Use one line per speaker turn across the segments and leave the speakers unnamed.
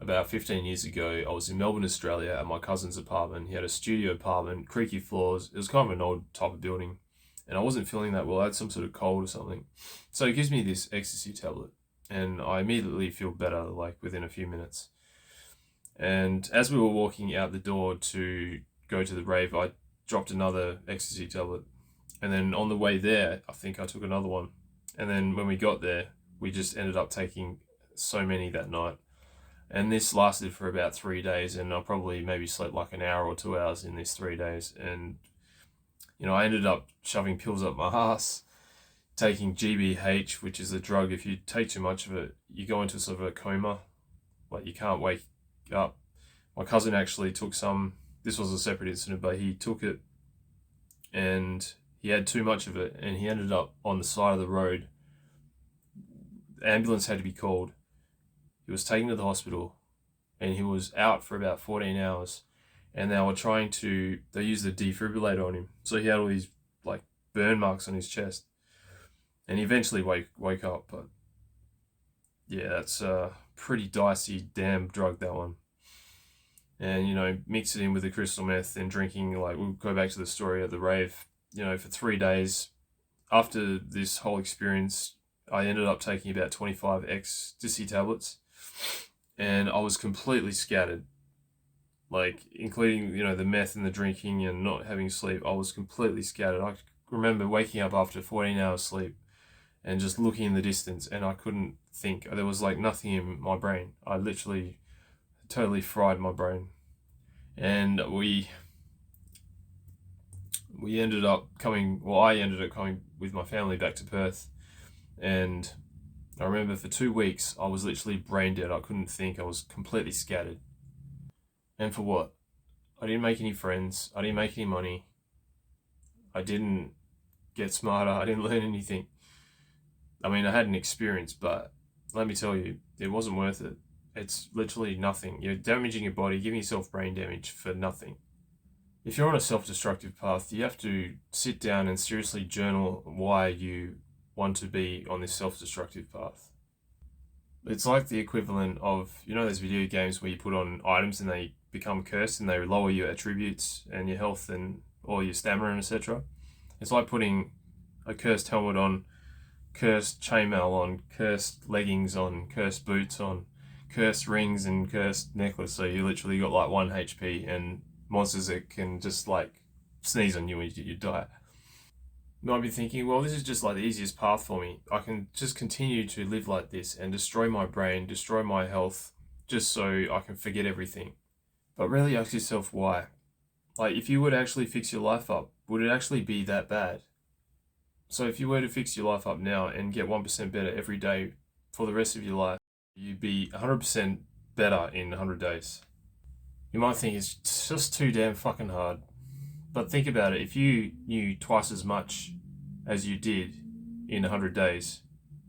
about 15 years ago. I was in Melbourne, Australia at my cousin's apartment. He had a studio apartment, creaky floors. It was kind of an old type of building. And I wasn't feeling that well. I had some sort of cold or something. So he gives me this ecstasy tablet. And I immediately feel better, like within a few minutes. And as we were walking out the door to go to the rave, I dropped another ecstasy tablet. And then on the way there, I think I took another one. And then when we got there, we just ended up taking so many that night. And this lasted for about 3 days, and I probably maybe slept like an hour or 2 hours in these 3 days. And, I ended up shoving pills up my ass, taking GBH, which is a drug. If you take too much of it, you go into sort of a coma, like you can't wake up. My cousin actually took some. This was a separate incident, but he took it and he had too much of it, and he ended up on the side of the road. The ambulance had to be called. He was taken to the hospital, and he was out for about 14 hours. And they used the defibrillator on him. So he had all these like burn marks on his chest. And he eventually woke up. But yeah, that's a pretty dicey damn drug, that one. And, mix it in with the crystal meth and drinking, like we'll go back to the story at the rave, for 3 days. After this whole experience, I ended up taking about 25 ecstasy tablets. And I was completely scattered, like including the meth and the drinking and not having sleep. I was completely scattered. I remember waking up after 14 hours sleep and just looking in the distance, and I couldn't think. There was like nothing in my brain. I literally totally fried my brain. And we ended up coming, well, I ended up coming with my family back to Perth. And I remember for 2 weeks, I was literally brain dead. I couldn't think. I was completely scattered. And for what? I didn't make any friends. I didn't make any money. I didn't get smarter. I didn't learn anything. I mean, I had an experience, but let me tell you, it wasn't worth it. It's literally nothing. You're damaging your body, giving yourself brain damage for nothing. If you're on a self-destructive path, you have to sit down and seriously journal why you want to be on this self-destructive path. It's like the equivalent of, those video games where you put on items and they become cursed and they lower your attributes and your health and or your stamina, etc. It's like putting a cursed helmet on, cursed chainmail on, cursed leggings on, cursed boots on, cursed rings and cursed necklace. So you literally got like 1 HP and monsters that can just like sneeze on you and you die. You might be thinking, well, this is just like the easiest path for me. I can just continue to live like this and destroy my brain, destroy my health, just so I can forget everything. But really ask yourself why. Like, if you were to actually fix your life up, would it actually be that bad? So if you were to fix your life up now and get 1% better every day for the rest of your life, you'd be 100% better in 100 days. You might think it's just too damn fucking hard. But think about it, if you knew twice as much as you did in 100 days,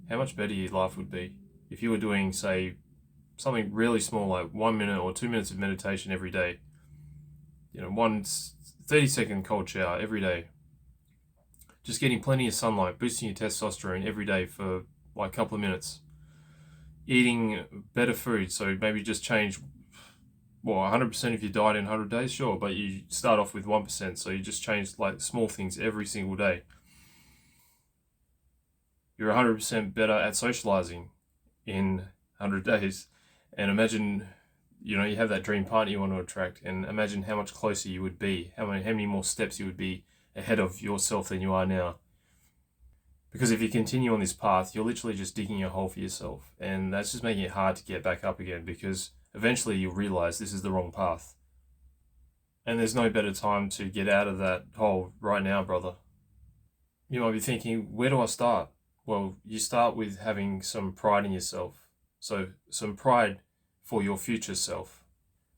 how much better your life would be? If you were doing, say, something really small like 1 minute or 2 minutes of meditation every day, one 30-second cold shower every day, just getting plenty of sunlight, boosting your testosterone every day for like a couple of minutes, eating better food, so maybe just change 100% if you died in 100 days, sure, but you start off with 1%, so you just change like small things every single day. You're 100% better at socializing in 100 days. And imagine, you have that dream partner you want to attract, and imagine how much closer you would be, how many more steps you would be ahead of yourself than you are now. Because if you continue on this path, you're literally just digging a hole for yourself, and that's just making it hard to get back up again, because eventually you'll realize this is the wrong path. And there's no better time to get out of that hole right now, brother. You might be thinking, where do I start? Well, you start with having some pride in yourself. So some pride for your future self,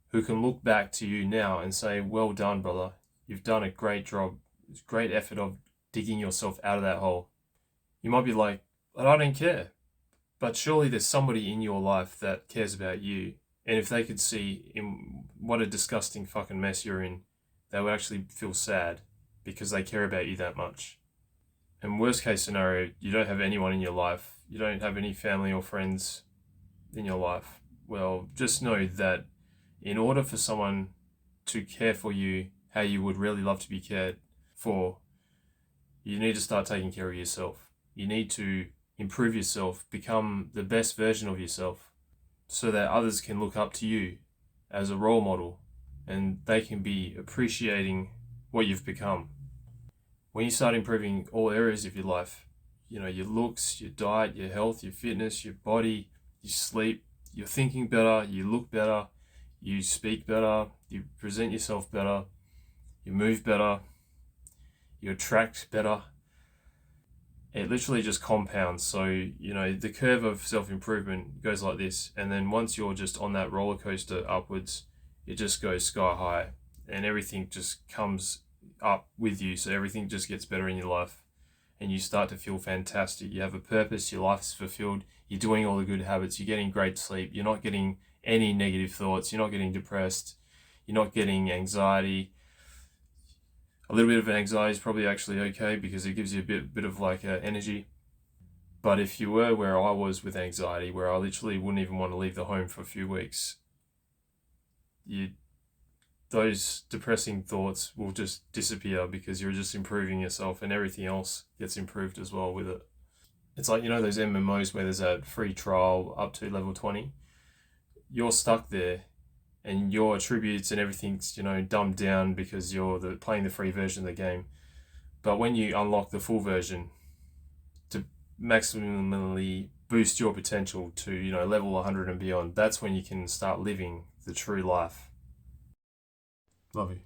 who can look back to you now and say, well done, brother. You've done a great job. It's great effort of digging yourself out of that hole. You might be like, but I don't care. But surely there's somebody in your life that cares about you. And if they could see in what a disgusting fucking mess you're in, they would actually feel sad because they care about you that much. And worst case scenario, you don't have anyone in your life. You don't have any family or friends in your life. Well, just know that in order for someone to care for you how you would really love to be cared for, you need to start taking care of yourself. You need to improve yourself, become the best version of yourself, so that others can look up to you as a role model and they can be appreciating what you've become. When you start improving all areas of your life, your looks, your diet, your health, your fitness, your body, your sleep, you're thinking better, you look better, you speak better, you present yourself better, you move better, you attract better. It literally just compounds. So, the curve of self-improvement goes like this. And then once you're just on that roller coaster upwards, it just goes sky high and everything just comes up with you. So everything just gets better in your life and you start to feel fantastic. You have a purpose, your life is fulfilled, you're doing all the good habits, you're getting great sleep, you're not getting any negative thoughts, you're not getting depressed, you're not getting anxiety. A little bit of anxiety is probably actually okay because it gives you a bit of like energy. But if you were where I was with anxiety, where I literally wouldn't even want to leave the home for a few weeks, those depressing thoughts will just disappear because you're just improving yourself and everything else gets improved as well with it. It's like, those MMOs where there's a free trial up to level 20. You're stuck there and your attributes and everything's, dumbed down because you're playing the free version of the game. But when you unlock the full version to maximally boost your potential to, level 100 and beyond, that's when you can start living the true life. Love you.